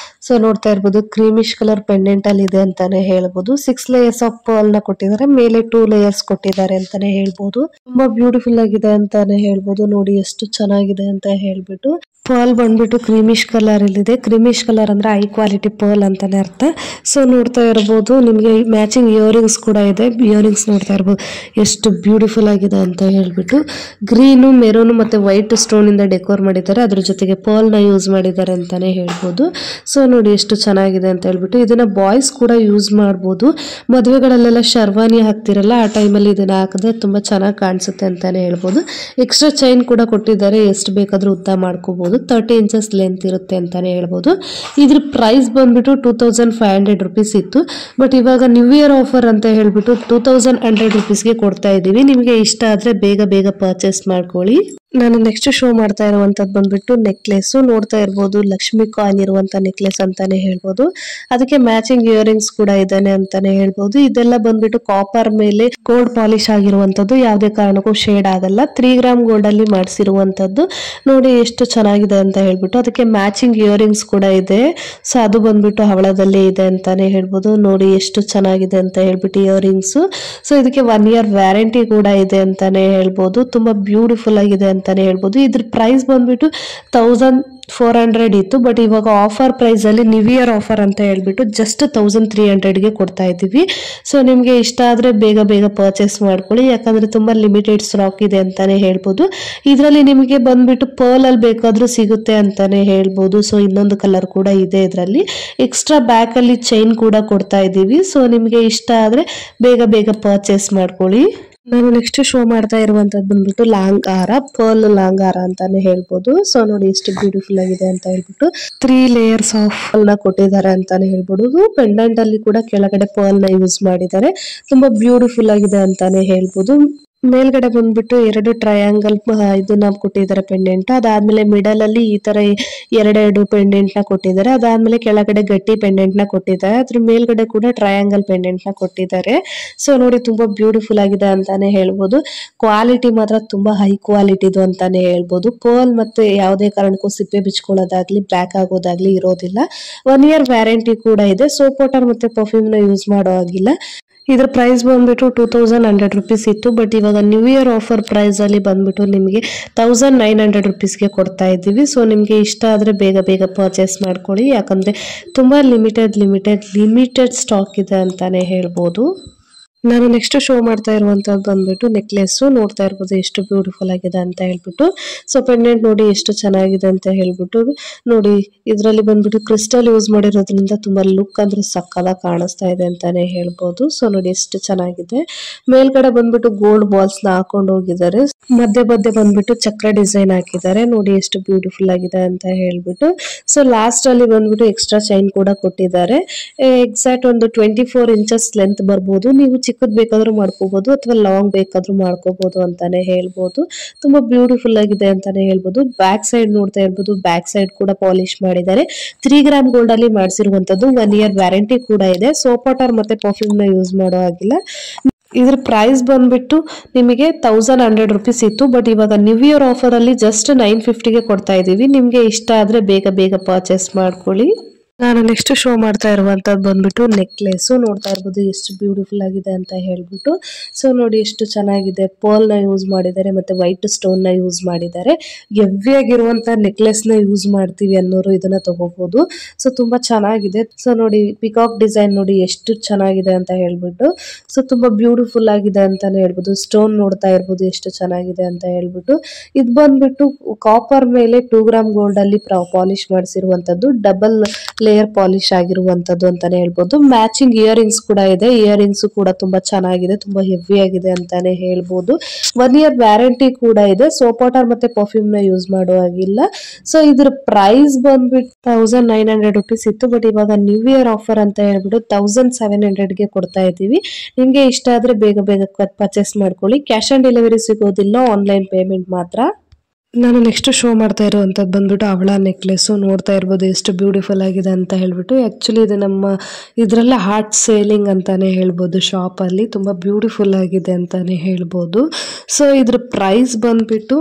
ಸೊ ನೋಡ್ತಾ ಇರ್ಬೋದು ಕ್ರೀಮಿಶ್ ಕಲರ್ ಪೆಂಡೆಂಟ್ ಅಲ್ಲಿ ಇದೆ ಅಂತಾನೆ ಹೇಳ್ಬೋದು. 6 ಲೇಯರ್ಸ್ ಆಫ್ ಪರ್ಲ್ ನ ಕೊಟ್ಟಿದ್ದಾರೆ, ಮೇಲೆ 2 ಲೇಯರ್ಸ್ ಕೊಟ್ಟಿದ್ದಾರೆ ಅಂತಾನೆ ಹೇಳ್ಬೋದು. ತುಂಬಾ ಬ್ಯೂಟಿಫುಲ್ ಆಗಿದೆ ಅಂತಾನೆ ಹೇಳ್ಬೋದು. ನೋಡಿ ಎಷ್ಟು ಚೆನ್ನಾಗಿದೆ ಅಂತ ಹೇಳ್ಬಿಟ್ಟು. ಪರ್ಲ್ ಬಂದ್ಬಿಟ್ಟು ಕ್ರೀಮಿಶ್ ಕಲರ್ ಇದೆ. ಕ್ರೀಮಿಶ್ ಕಲರ್ ಅಂದ್ರೆ ಹೈ ಕ್ವಾಲಿಟಿ ಪರ್ಲ್ ಅಂತಾನೆ ಅರ್ಥ. ಸೊ ನೋಡ್ತಾ ಇರಬಹುದು ನಿಮ್ಗೆ ಮ್ಯಾಚಿಂಗ್ ಇಯರಿಂಗ್ಸ್ ಕೂಡ ಇದೆ. ಇಯರಿಂಗ್ಸ್ ನೋಡ್ತಾ ಇರಬಹುದು ಎಷ್ಟು ಬ್ಯೂಟಿಫುಲ್ ಆಗಿದೆ ಅಂತ ಹೇಳ್ಬಿಟ್ಟು. ಗ್ರೀನು, ಮೆರೂನ್ ಮತ್ತೆ ವೈಟ್ ಸ್ಟೋನ್ ಇಂದ ಡೆಕೋರ್ ಮಾಡಿದ್ದಾರೆ, ಅದ್ರ ಜೊತೆಗೆ ಪರ್ಲ್ ನ ಯೂಸ್ ಮಾಡಿದ್ದಾರೆ ಅಂತಾನೆ ಹೇಳ್ಬೋದು. ಸೊ ನೋಡಿ ಎಷ್ಟು ಚೆನ್ನಾಗಿದೆ ಅಂತ ಹೇಳ್ಬಿಟ್ಟು. ಇದನ್ನ ಬಾಯ್ಸ್ ಕೂಡ ಯೂಸ್ ಮಾಡಬಹುದು. ಮದುವೆಗಳಲ್ಲೆಲ್ಲ ಶರ್ವಾನಿ ಹಾಕ್ತಿರಲ್ಲ, ಆ ಟೈಮಲ್ಲಿ ಇದನ್ನ ಹಾಕಿದ್ರೆ ತುಂಬಾ ಚೆನ್ನಾಗಿ ಕಾಣಿಸುತ್ತೆ ಅಂತಾನೆ ಹೇಳ್ಬೋದು. ಎಕ್ಸ್ಟ್ರಾ ಚೈನ್ ಕೂಡ ಕೊಟ್ಟಿದ್ದಾರೆ, ಎಷ್ಟು ಬೇಕಾದ್ರೂ ಉದ್ದ ಮಾಡ್ಕೋಬಹುದು. 30 ಇಂಚಸ್ ಲೆಂತ್ ಇರುತ್ತೆ ಅಂತಾನೆ ಹೇಳ್ಬೋದು. ಇದ್ರ ಪ್ರೈಸ್ ಬಂದ್ಬಿಟ್ಟು 2500 ರೂಪೀಸ್ ಇತ್ತು. ಬಟ್ ಇವಾಗ ನ್ಯೂ ಇಯರ್ ಆಫರ್ ಅಂತ ಹೇಳ್ಬಿಟ್ಟು 2100 ರೂಪೀಸ್ಗೆ ಕೊಡ್ತಾ ಇದೀವಿ. ನಿಮ್ಗೆ ಇಷ್ಟ ಆದ್ರೆ ಬೇಗ ಬೇಗ ಪರ್ಚೇಸ್ ಮಾಡ್ಕೊಳ್ಳಿ. ನಾನು ನೆಕ್ಸ್ಟ್ ಶೋ ಮಾಡ್ತಾ ಇರುವಂತದ್ದು ಬಂದ್ಬಿಟ್ಟು ನೆಕ್ಲೆಸ್. ನೋಡ್ತಾ ಇರ್ಬೋದು ಲಕ್ಷ್ಮಿ ಕಾಯಿನ್ ಇರುವಂತ ನೆಕ್ಲೆಸ್ ಅಂತಾನೆ ಹೇಳ್ಬೋದು. ಅದಕ್ಕೆ ಮ್ಯಾಚಿಂಗ್ ಇಯರಿಂಗ್ಸ್ ಕೂಡ ಇದಾನೆ ಅಂತಾನೆ ಹೇಳ್ಬೋದು. ಇದೆಲ್ಲ ಬಂದ್ಬಿಟ್ಟು ಕಾಪರ್ ಮೇಲೆ ಗೋಲ್ಡ್ ಪಾಲಿಶ್ ಆಗಿರುವಂತದ್ದು, ಯಾವುದೇ ಕಾರಣಕ್ಕೂ ಶೇಡ್ ಆಗಲ್ಲ. 3 ಗ್ರಾಮ್ ಗೋಲ್ಡ್ ಅಲ್ಲಿ ಮಾಡಿಸಿರುವಂತದ್ದು. ನೋಡಿ ಎಷ್ಟು ಚೆನ್ನಾಗಿದೆ ಅಂತ ಹೇಳ್ಬಿಟ್ಟು. ಅದಕ್ಕೆ ಮ್ಯಾಚಿಂಗ್ ಇಯರಿಂಗ್ಸ್ ಕೂಡ ಇದೆ. ಸೊ ಅದು ಬಂದ್ಬಿಟ್ಟು ಹವಳದಲ್ಲೇ ಇದೆ ಅಂತಾನೆ ಹೇಳ್ಬೋದು. ನೋಡಿ ಎಷ್ಟು ಚೆನ್ನಾಗಿದೆ ಅಂತ ಹೇಳ್ಬಿಟ್ಟು ಇಯರಿಂಗ್ಸ್. ಸೊ ಇದಕ್ಕೆ 1 ಇಯರ್ ವ್ಯಾರಂಟಿ ಕೂಡ ಇದೆ ಅಂತಾನೆ ಹೇಳ್ಬೋದು. ತುಂಬಾ ಬ್ಯೂಟಿಫುಲ್ ಆಗಿದೆ ಅಂತಾನೆ ಹೇಳ್ಬೋದು. ಇದ್ರ ಪ್ರೈಸ್ ಬಂದ್ಬಿಟ್ಟು 1400 ಇತ್ತು. ಬಟ್ ಇವಾಗ ಆಫರ್ ಪ್ರೈಸ್ ಅಲ್ಲಿ ನ್ಯೂ ಇಯರ್ ಆಫರ್ ಅಂತ ಹೇಳ್ಬಿಟ್ಟು ಜಸ್ಟ್ 1300ಗೆ ಕೊಡ್ತಾ ಇದ್ದೀವಿ. ಸೊ ನಿಮ್ಗೆ ಇಷ್ಟ ಆದ್ರೆ ಬೇಗ ಬೇಗ ಪರ್ಚೇಸ್ ಮಾಡ್ಕೊಳ್ಳಿ, ಯಾಕಂದ್ರೆ ತುಂಬಾ ಲಿಮಿಟೆಡ್ ಸ್ಟಾಕ್ ಇದೆ ಅಂತಾನೆ ಹೇಳ್ಬೋದು. ಇದರಲ್ಲಿ ನಿಮಗೆ ಬಂದ್ಬಿಟ್ಟು ಪರ್ಲ್ ಅಲ್ಲಿ ಬೇಕಾದ್ರೂ ಸಿಗುತ್ತೆ ಅಂತಾನೆ ಹೇಳ್ಬೋದು. ಸೊ ಇನ್ನೊಂದು ಕಲರ್ ಕೂಡ ಇದೆ ಇದರಲ್ಲಿ. ಎಕ್ಸ್ಟ್ರಾ ಬ್ಯಾಕ್ ಅಲ್ಲಿ ಚೈನ್ ಕೂಡ ಕೊಡ್ತಾ ಇದ್ದೀವಿ. ಸೊ ನಿಮ್ಗೆ ಇಷ್ಟ ಆದ್ರೆ ಬೇಗ ಬೇಗ ಪರ್ಚೇಸ್ ಮಾಡ್ಕೊಳ್ಳಿ. ನಾನು ನೆಕ್ಸ್ಟ್ ಶೋ ಮಾಡ್ತಾ ಇರುವಂತದ್ದು ಬಂದ್ಬಿಟ್ಟು ಲಾಂಗ್ ಹಾರ, ಪರ್ಲ್ ಲಾಂಗ್ ಹಾರ ಅಂತಾನೆ ಹೇಳ್ಬೋದು. ಸೊ ನೋಡಿ ಎಷ್ಟು ಬ್ಯೂಟಿಫುಲ್ ಆಗಿದೆ ಅಂತ ಹೇಳ್ಬಿಟ್ಟು. 3 ಲೇಯರ್ಸ್ ಆಫ್ ಪರ್ಲ್ ನ ಕೊಟ್ಟಿದ್ದಾರೆ ಅಂತಾನೆ ಹೇಳ್ಬೋದು. ಪೆಂಡೆಂಟ್ ಅಲ್ಲಿ ಕೂಡ ಕೆಳಗಡೆ ಪರ್ಲ್ ನ ಯೂಸ್ ಮಾಡಿದ್ದಾರೆ. ತುಂಬಾ ಬ್ಯೂಟಿಫುಲ್ ಆಗಿದೆ ಅಂತಾನೆ ಹೇಳ್ಬೋದು. ಮೇಲ್ಗಡೆ ಬಂದ್ಬಿಟ್ಟು 2 ಟ್ರಯಾಂಗಲ್ ಇದನ್ನ ಕೊಟ್ಟಿದ್ದಾರೆ ಪೆಂಡೆಂಟ್. ಅದಾದ್ಮೇಲೆ ಮಿಡಲ್ ಅಲ್ಲಿ ಈ ತರ 2 ಪೆಂಡೆಂಟ್ ನ ಕೊಟ್ಟಿದ್ದಾರೆ. ಅದಾದ್ಮೇಲೆ ಕೆಳಗಡೆ ಗಟ್ಟಿ ಪೆಂಡೆಂಟ್ ನ ಕೊಟ್ಟಿದ್ದಾರೆ. ಅದ್ರ ಮೇಲ್ಗಡೆ ಕೂಡ ಟ್ರಯಾಂಗಲ್ ಪೆಂಡೆಂಟ್ ನ ಕೊಟ್ಟಿದ್ದಾರೆ. ಸೊ ನೋಡಿ ತುಂಬಾ ಬ್ಯೂಟಿಫುಲ್ ಆಗಿದೆ ಅಂತಾನೆ ಹೇಳ್ಬೋದು. ಕ್ವಾಲಿಟಿ ಮಾತ್ರ ತುಂಬಾ ಹೈ ಕ್ವಾಲಿಟಿದು ಅಂತಾನೆ ಹೇಳ್ಬೋದು. ಪರ್ಲ್ ಮತ್ತೆ ಯಾವುದೇ ಕಾರಣಕ್ಕೂ ಸಿಪ್ಪೆ ಬಿಚ್ಕೊಳ್ಳೋದಾಗ್ಲಿ ಬ್ಲ್ಯಾಕ್ ಆಗೋದಾಗ್ಲಿ ಇರೋದಿಲ್ಲ. 1 ಇಯರ್ ವ್ಯಾರಂಟಿ ಕೂಡ ಇದೆ. ಸೋಪ್ ವಾಟರ್ ಮತ್ತೆ ಪರ್ಫ್ಯೂಮ್ ನ ಯೂಸ್ ಮಾಡೋ ಹಾಗಿಲ್ಲ. ಇದರ ಪ್ರೈಸ್ ಬಂದ್ಬಿಟ್ಟು 2100 ರೂಪೀಸ್ ಇತ್ತು. ಬಟ್ ಇವಾಗ ನ್ಯೂ ಇಯರ್ ಆಫರ್ ಪ್ರೈಸ್ ಅಲ್ಲಿ ಬಂದ್ಬಿಟ್ಟು ನಿಮಗೆ 1900 ರೂಪೀಸ್ಗೆ ಕೊಡ್ತಾ ಇದ್ದೀವಿ. ಸೊ ನಿಮಗೆ ಇಷ್ಟ ಆದ್ರೆ ಬೇಗ ಬೇಗ ಪರ್ಚೇಸ್ ಮಾಡ್ಕೊಳ್ಳಿ, ಯಾಕಂದ್ರೆ ತುಂಬಾ ಲಿಮಿಟೆಡ್ ಸ್ಟಾಕ್ ಇದೆ ಅಂತಾನೆ ಹೇಳ್ಬೋದು. ನಾನು ನೆಕ್ಸ್ಟ್ ಶೋ ಮಾಡ್ತಾ ಇರುವಂತದ್ದು ಬಂದ್ಬಿಟ್ಟು ನೆಕ್ಲೆಸ್ ನೋಡ್ತಾ ಇರ್ಬೋದು ಎಷ್ಟು ಬ್ಯೂಟಿಫುಲ್ ಆಗಿದೆ ಅಂತ ಹೇಳ್ಬಿಟ್ಟು. ಸೊ ಪೆಂಡೆಂಟ್ ನೋಡಿ ಎಷ್ಟು ಚೆನ್ನಾಗಿದೆ ಅಂತ ಹೇಳ್ಬಿಟ್ಟು. ನೋಡಿ ಇದರಲ್ಲಿ ಬಂದ್ಬಿಟ್ಟು ಕ್ರಿಸ್ಟಲ್ ಯೂಸ್ ಮಾಡಿರೋದ್ರಿಂದ ತುಂಬಾ ಲುಕ್ ಅಂದ್ರೆ ಸಕ್ಕದಾಗಿ ಕಾಣಿಸ್ತಾ ಇದೆ ಅಂತಾನೆ ಹೇಳ್ಬೋದು. ಸೊ ನೋಡಿ ಎಷ್ಟು ಚೆನ್ನಾಗಿದೆ. ಮೇಲ್ಗಡೆ ಬಂದ್ಬಿಟ್ಟು ಗೋಲ್ಡ್ ಬಾಲ್ಸ್ ನ ಹಾಕೊಂಡು ಹೋಗಿದ್ದಾರೆ. ಮಧ್ಯೆ ಬಂದ್ಬಿಟ್ಟು ಚಕ್ರ ಡಿಸೈನ್ ಹಾಕಿದ್ದಾರೆ. ನೋಡಿ ಎಷ್ಟು ಬ್ಯೂಟಿಫುಲ್ ಆಗಿದೆ ಅಂತ ಹೇಳ್ಬಿಟ್ಟು. ಸೊ ಲಾಸ್ಟ್ ಅಲ್ಲಿ ಬಂದ್ಬಿಟ್ಟು ಎಕ್ಸ್ಟ್ರಾ ಚೈನ್ ಕೂಡ ಕೊಟ್ಟಿದ್ದಾರೆ. ಎಕ್ಸಾಕ್ಟ್ ಒಂದು 24 ಇಂಚಸ್ ಲೆಂತ್ ಬರ್ಬೋದು. ನೀವು ಚಿಕ್ಕದ್ ಬೇಕಾದ್ರೂ ಮಾಡ್ಕೋಬಹುದು ಅಥವಾ ಲಾಂಗ್ ಬೇಕಾದ್ರೂ ಮಾಡ್ಕೋಬಹುದು ಅಂತಾನೆ ಹೇಳ್ಬೋದು. ತುಂಬಾ ಬ್ಯೂಟಿಫುಲ್ ಆಗಿದೆ ಅಂತಾನೆ ಹೇಳ್ಬೋದು. ಬ್ಯಾಕ್ ಸೈಡ್ ನೋಡ್ತಾ ಇರ್ಬೋದು. ಬ್ಯಾಕ್ ಸೈಡ್ ಕೂಡ ಪಾಲಿಶ್ ಮಾಡಿದ್ದಾರೆ. 3 ಗ್ರಾಮ್ ಗೋಲ್ಡ್ ಅಲ್ಲಿ ಮಾಡಿಸಿರುವಂತದ್ದು. 1 ಇಯರ್ ವ್ಯಾರಂಟಿ ಕೂಡ ಇದೆ. ಸೋಪ್ ವಾಟರ್ ಮತ್ತೆ ಪರ್ಫ್ಯೂಮ್ ನ ಯೂಸ್ ಮಾಡೋ ಹಾಗಿಲ್ಲ. ಇದ್ರ ಪ್ರೈಸ್ ಬಂದ್ಬಿಟ್ಟು ನಿಮಗೆ 1100 ರೂಪೀಸ್ ಇತ್ತು. ಬಟ್ ಇವಾಗ ನ್ಯೂ ಇಯರ್ ಆಫರ್ ಅಲ್ಲಿ ಜಸ್ಟ್ 950ಗೆ ಕೊಡ್ತಾ ಇದೀವಿ. ನಿಮ್ಗೆ ಇಷ್ಟ ಆದ್ರೆ ಬೇಗ ಪರ್ಚೇಸ್ ಮಾಡ್ಕೊಳ್ಳಿ. ನಾನು ನೆಕ್ಸ್ಟ್ ಶೋ ಮಾಡ್ತಾ ಇರುವಂತದ್ದು ಬಂದ್ಬಿಟ್ಟು ನೆಕ್ಲೆಸ್ ನೋಡ್ತಾ ಇರ್ಬೋದು ಎಷ್ಟು ಬ್ಯೂಟಿಫುಲ್ ಆಗಿದೆ ಅಂತ ಹೇಳ್ಬಿಟ್ಟು. ಸೊ ನೋಡಿ ಎಷ್ಟು ಚೆನ್ನಾಗಿದೆ. ಪರ್ಲ್ ನ ಯೂಸ್ ಮಾಡಿದ್ದಾರೆ ಮತ್ತೆ ವೈಟ್ ಸ್ಟೋನ್ ನ ಯೂಸ್ ಮಾಡಿದ್ದಾರೆ. ಹೆವಿ ಆಗಿರುವಂತ ನೆಕ್ಲೆಸ್ ನ ಯೂಸ್ ಮಾಡ್ತೀವಿ ಅನ್ನೋರು ಇದನ್ನ ತಗೋಬಹುದು. ಸೊ ತುಂಬಾ ಚೆನ್ನಾಗಿದೆ. ಸೊ ನೋಡಿ ಪಿಕಾಕ್ ಡಿಸೈನ್ ನೋಡಿ ಎಷ್ಟು ಚೆನ್ನಾಗಿದೆ ಅಂತ ಹೇಳ್ಬಿಟ್ಟು. ಸೊ ತುಂಬಾ ಬ್ಯೂಟಿಫುಲ್ ಆಗಿದೆ ಅಂತಾನೆ ಹೇಳ್ಬೋದು. ಸ್ಟೋನ್ ನೋಡ್ತಾ ಇರ್ಬೋದು ಎಷ್ಟು ಚೆನ್ನಾಗಿದೆ ಅಂತ ಹೇಳ್ಬಿಟ್ಟು. ಇದು ಬಂದ್ಬಿಟ್ಟು ಕಾಪರ್ ಮೇಲೆ 2 ಗ್ರಾಮ್ ಗೋಲ್ಡ್ ಅಲ್ಲಿ ಪಾಲಿಶ್ ಮಾಡಿಸಿರುವಂತದ್ದು. ಡಬಲ್ ಲೇಯರ್ ಪಾಲಿಶ್ ಆಗಿರುವಂತದ್ದು ಅಂತಾನೆ ಹೇಳ್ಬೋದು. ಮ್ಯಾಚಿಂಗ್ ಇಯರಿಂಗ್ಸ್ ಕೂಡ ಇದೆ. ಇಯರಿಂಗ್ಸ್ ಕೂಡ ತುಂಬಾ ಚೆನ್ನಾಗಿದೆ. ತುಂಬಾ ಹೆವಿ ಆಗಿದೆ ಅಂತಾನೆ ಹೇಳ್ಬೋದು. 1 ಇಯರ್ ವ್ಯಾರಂಟಿ ಕೂಡ ಇದೆ. ಸೋಪ್ ವಾಟರ್ ಮತ್ತೆ ಪರ್ಫ್ಯೂಮ್ ನ ಯೂಸ್ ಮಾಡೋ ಹಾಗಿಲ್ಲ. ಸೊ ಇದ್ರ ಪ್ರೈಸ್ ಬಂದ್ಬಿಟ್ಟು 1900 ರೂಪೀಸ್ ಇತ್ತು. ಬಟ್ ಇವಾಗ ನ್ಯೂ ಇಯರ್ ಆಫರ್ ಅಂತ ಹೇಳ್ಬಿಟ್ಟು 1700ಗೆ ಕೊಡ್ತಾ ಇದೀವಿ. ನಿಮ್ಗೆ ಇಷ್ಟ ಆದ್ರೆ ಬೇಗ ಪರ್ಚೇಸ್ ಮಾಡ್ಕೊಳ್ಳಿ. ಕ್ಯಾಶ್ ಆನ್ ಡೆಲಿವರಿ ಸಿಗೋದಿಲ್ಲ, ಆನ್ಲೈನ್ ಪೇಮೆಂಟ್ ಮಾತ್ರ. ನಾನು ನೆಕ್ಸ್ಟ್ ಶೋ ಮಾಡ್ತಾ ಇರುವಂತದ್ದು ಬಂದ್ಬಿಟ್ಟು ಅವಳ ನೆಕ್ಲೆಸ್ ನೋಡ್ತಾ ಇರ್ಬೋದು ಎಷ್ಟು ಬ್ಯೂಟಿಫುಲ್ ಆಗಿದೆ ಅಂತ ಹೇಳ್ಬಿಟ್ಟು. ಆಕ್ಚುಲಿ ಇದು ನಮ್ಮ ಇದ್ರಲ್ಲ ಹಾರ್ಟ್ ಸೇಲಿಂಗ್ ಅಂತಾನೆ ಹೇಳ್ಬೋದು. ಶಾಪ್ ಅಲ್ಲಿ ತುಂಬಾ ಬ್ಯೂಟಿಫುಲ್ ಆಗಿದೆ ಅಂತಾನೆ ಹೇಳ್ಬೋದು. ಸೊ ಇದ್ರ ಪ್ರೈಸ್ ಬಂದ್ಬಿಟ್ಟು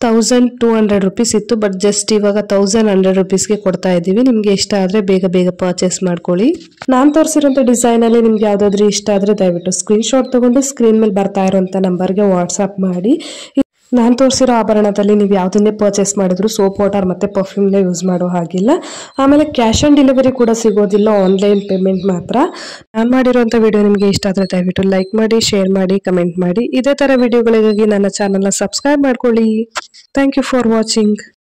1200 ರೂಪೀಸ್ ಇತ್ತು. ಬಟ್ ಜಸ್ಟ್ ಇವಾಗ 1100 ರೂಪೀಸ್ಗೆ ಕೊಡ್ತಾ ಇದೀವಿ. ನಿಮ್ಗೆ ಇಷ್ಟ ಆದ್ರೆ ಬೇಗ ಪರ್ಚೇಸ್ ಮಾಡ್ಕೊಳ್ಳಿ. ನಾನ್ ತೋರಿಸಿರುವಂತ ಡಿಸೈನ್ ಅಲ್ಲಿ ನಿಮ್ಗೆ ಯಾವ್ದಾದ್ರು ಇಷ್ಟ ಆದ್ರೆ ದಯವಿಟ್ಟು ಸ್ಕ್ರೀನ್ ಶಾಟ್ ತಗೊಂಡು ಸ್ಕ್ರೀನ್ ಮೇಲೆ ಬರ್ತಾ ಇರುವಂತ ನಂಬರ್ಗೆ ವಾಟ್ಸ್ಆಪ್ ಮಾಡಿ. ನಾನು ತೋರಿಸಿರೋ ಆಭರಣದಲ್ಲಿ ನೀವು ಯಾವುದನ್ನೇ ಪರ್ಚೇಸ್ ಮಾಡಿದ್ರು ಸೋಪ್ ವಾಟರ್ ಮತ್ತೆ ಪರ್ಫ್ಯೂಮ್ನ ಯೂಸ್ ಮಾಡೋ ಹಾಗಿಲ್ಲ. ಆಮೇಲೆ ಕ್ಯಾಶ್ ಆನ್ ಡೆಲಿವರಿ ಕೂಡ ಸಿಗೋದಿಲ್ಲ, ಆನ್ಲೈನ್ ಪೇಮೆಂಟ್ ಮಾತ್ರ. ನಾನು ಮಾಡಿರುವಂಥ ವಿಡಿಯೋ ನಿಮಗೆ ಇಷ್ಟ ಆದರೆ ದಯವಿಟ್ಟು ಲೈಕ್ ಮಾಡಿ, ಶೇರ್ ಮಾಡಿ, ಕಮೆಂಟ್ ಮಾಡಿ. ಇದೇ ಥರ ವಿಡಿಯೋಗಳಿಗಾಗಿ ನನ್ನ ಚಾನಲ್ನ ಸಬ್ಸ್ಕ್ರೈಬ್ ಮಾಡ್ಕೊಳ್ಳಿ. Thank you for watching.